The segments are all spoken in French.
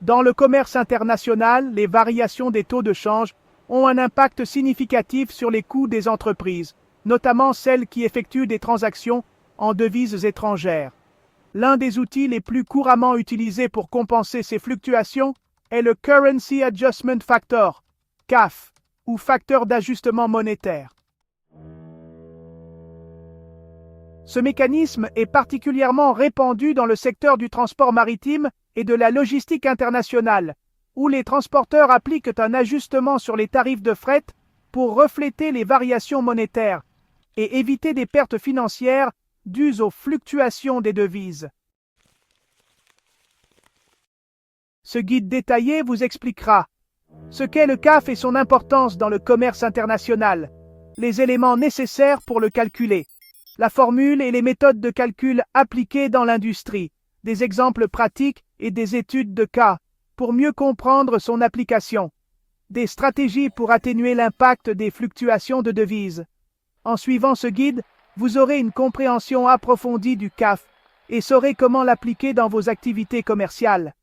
Dans le commerce international, les variations des taux de change ont un impact significatif sur les coûts des entreprises, notamment celles qui effectuent des transactions en devises étrangères. L'un des outils les plus couramment utilisés pour compenser ces fluctuations est le Currency Adjustment Factor, CAF, ou facteur d'ajustement monétaire. Ce mécanisme est particulièrement répandu dans le secteur du transport maritime et de la logistique internationale, où les transporteurs appliquent un ajustement sur les tarifs de fret pour refléter les variations monétaires et éviter des pertes financières dues aux fluctuations des devises. Ce guide détaillé vous expliquera ce qu'est le CAF et son importance dans le commerce international, les éléments nécessaires pour le calculer, la formule et les méthodes de calcul appliquées dans l'industrie, des exemples pratiques et des études de cas pour mieux comprendre son application, des stratégies pour atténuer l'impact des fluctuations de devises. En suivant ce guide, vous aurez une compréhension approfondie du CAF et saurez comment l'appliquer dans vos activités commerciales.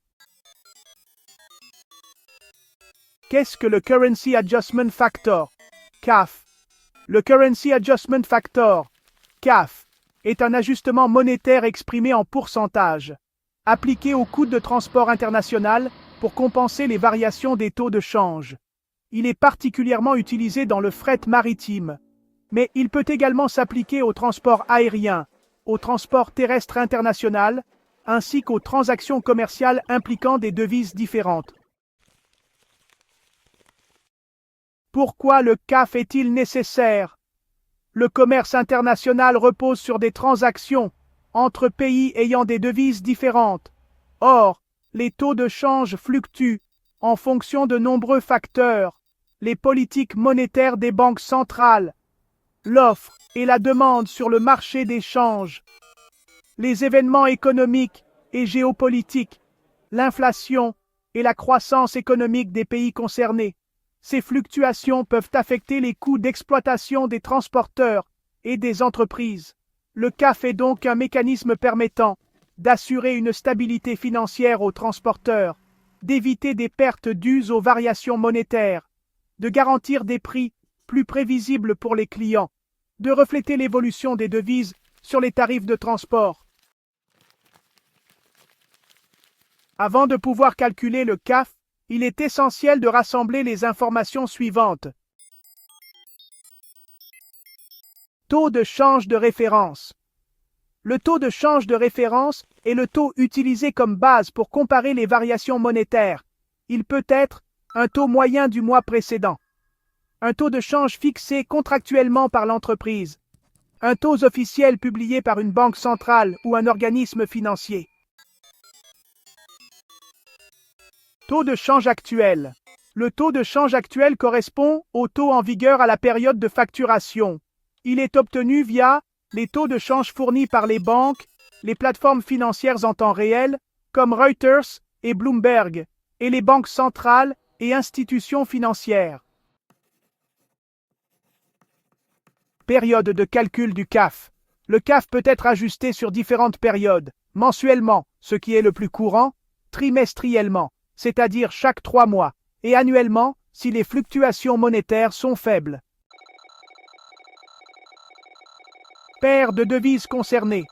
Qu'est-ce que le Currency Adjustment Factor, CAF? Le Currency Adjustment Factor, CAF, est un ajustement monétaire exprimé en pourcentage, appliqué au coût de transport international pour compenser les variations des taux de change. Il est particulièrement utilisé dans le fret maritime, mais il peut également s'appliquer au transport aérien, au transport terrestre international, ainsi qu'aux transactions commerciales impliquant des devises différentes. Pourquoi le CAF est-il nécessaire? Le commerce international repose sur des transactions entre pays ayant des devises différentes. Or, les taux de change fluctuent en fonction de nombreux facteurs, les politiques monétaires des banques centrales, l'offre et la demande sur le marché des changes, les événements économiques et géopolitiques, l'inflation et la croissance économique des pays concernés. Ces fluctuations peuvent affecter les coûts d'exploitation des transporteurs et des entreprises. Le CAF est donc un mécanisme permettant d'assurer une stabilité financière aux transporteurs, d'éviter des pertes dues aux variations monétaires, de garantir des prix plus prévisibles pour les clients, de refléter l'évolution des devises sur les tarifs de transport. Avant de pouvoir calculer le CAF, il est essentiel de rassembler les informations suivantes. Taux de change de référence. Le taux de change de référence est le taux utilisé comme base pour comparer les variations monétaires. Il peut être un taux moyen du mois précédent, un taux de change fixé contractuellement par l'entreprise, un taux officiel publié par une banque centrale ou un organisme financier. Taux de change actuel. Le taux de change actuel correspond au taux en vigueur à la période de facturation. Il est obtenu via les taux de change fournis par les banques, les plateformes financières en temps réel, comme Reuters et Bloomberg, et les banques centrales et institutions financières. Période de calcul du CAF. Le CAF peut être ajusté sur différentes périodes, mensuellement, ce qui est le plus courant, trimestriellement, c'est-à-dire chaque 3 mois, et annuellement si les fluctuations monétaires sont faibles. Paire de devises concernées.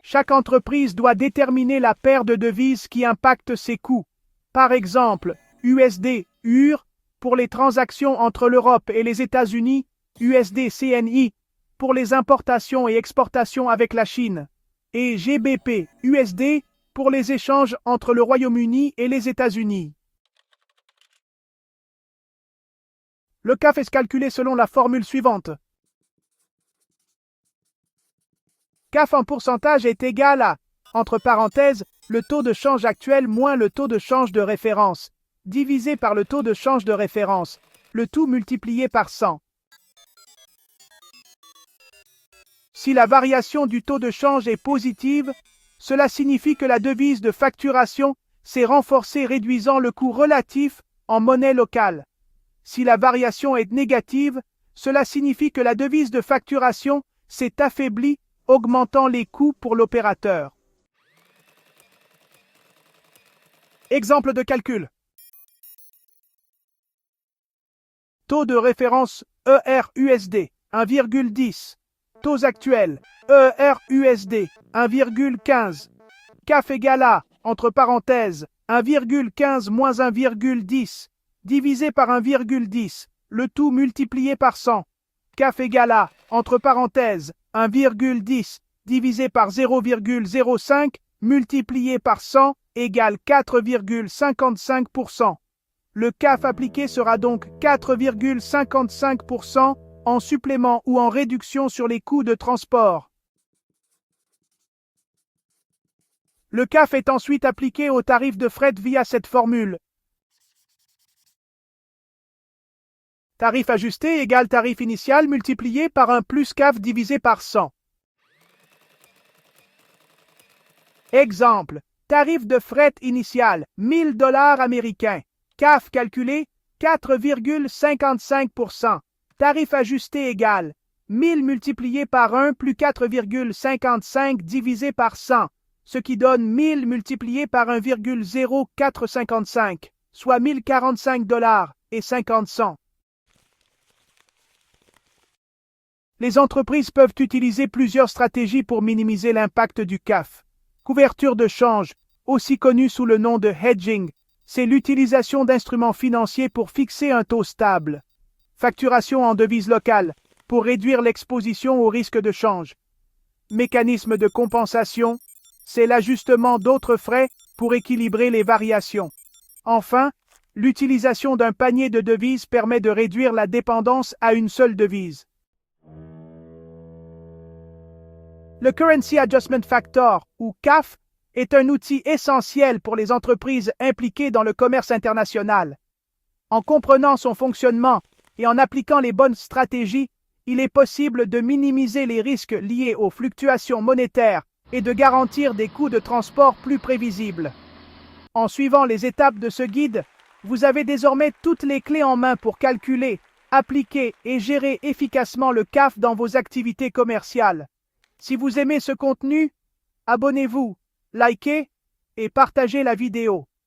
Chaque entreprise doit déterminer la paire de devises qui impacte ses coûts. Par exemple, USD, UR, pour les transactions entre l'Europe et les États-Unis, USD CNI, pour les importations et exportations avec la Chine, et GBP, USD, pour les échanges entre le Royaume-Uni et les États-Unis. Le CAF est calculé selon la formule suivante. CAF en pourcentage est égal à, entre parenthèses, le taux de change actuel moins le taux de change de référence, divisé par le taux de change de référence, le tout multiplié par 100. Si la variation du taux de change est positive, cela signifie que la devise de facturation s'est renforcée, réduisant le coût relatif en monnaie locale. Si la variation est négative, cela signifie que la devise de facturation s'est affaiblie, augmentant les coûts pour l'opérateur. Exemple de calcul. Taux de référence EURUSD 1,10. Taux actuel EURUSD 1,15. CAF égale à, entre parenthèses, 1,15 moins 1,10, divisé par 1,10, le tout multiplié par 100. CAF égale à, entre parenthèses, 1,10, divisé par 0,05, multiplié par 100, égale 4,55%. Le CAF appliqué sera donc 4,55% en supplément ou en réduction sur les coûts de transport. Le CAF est ensuite appliqué au tarif de fret via cette formule. Tarif ajusté égale tarif initial multiplié par 1 plus CAF divisé par 100. Exemple. Tarif de fret initial, 1000 $ américains. CAF calculé, 4,55%. Tarif ajusté égale 1000 multiplié par 1 plus 4,55 divisé par 100, ce qui donne 1000 multiplié par 1,0455, soit 1045 $ et 50 cents. Les entreprises peuvent utiliser plusieurs stratégies pour minimiser l'impact du CAF. Couverture de change, aussi connue sous le nom de hedging, c'est l'utilisation d'instruments financiers pour fixer un taux stable. Facturation en devise locale, pour réduire l'exposition au risque de change. Mécanisme de compensation, c'est l'ajustement d'autres frais pour équilibrer les variations. Enfin, l'utilisation d'un panier de devises permet de réduire la dépendance à une seule devise. Le Currency Adjustment Factor, ou CAF, est un outil essentiel pour les entreprises impliquées dans le commerce international. En comprenant son fonctionnement et en appliquant les bonnes stratégies, il est possible de minimiser les risques liés aux fluctuations monétaires et de garantir des coûts de transport plus prévisibles. En suivant les étapes de ce guide, vous avez désormais toutes les clés en main pour calculer, appliquer et gérer efficacement le CAF dans vos activités commerciales. Si vous aimez ce contenu, abonnez-vous, likez et partagez la vidéo.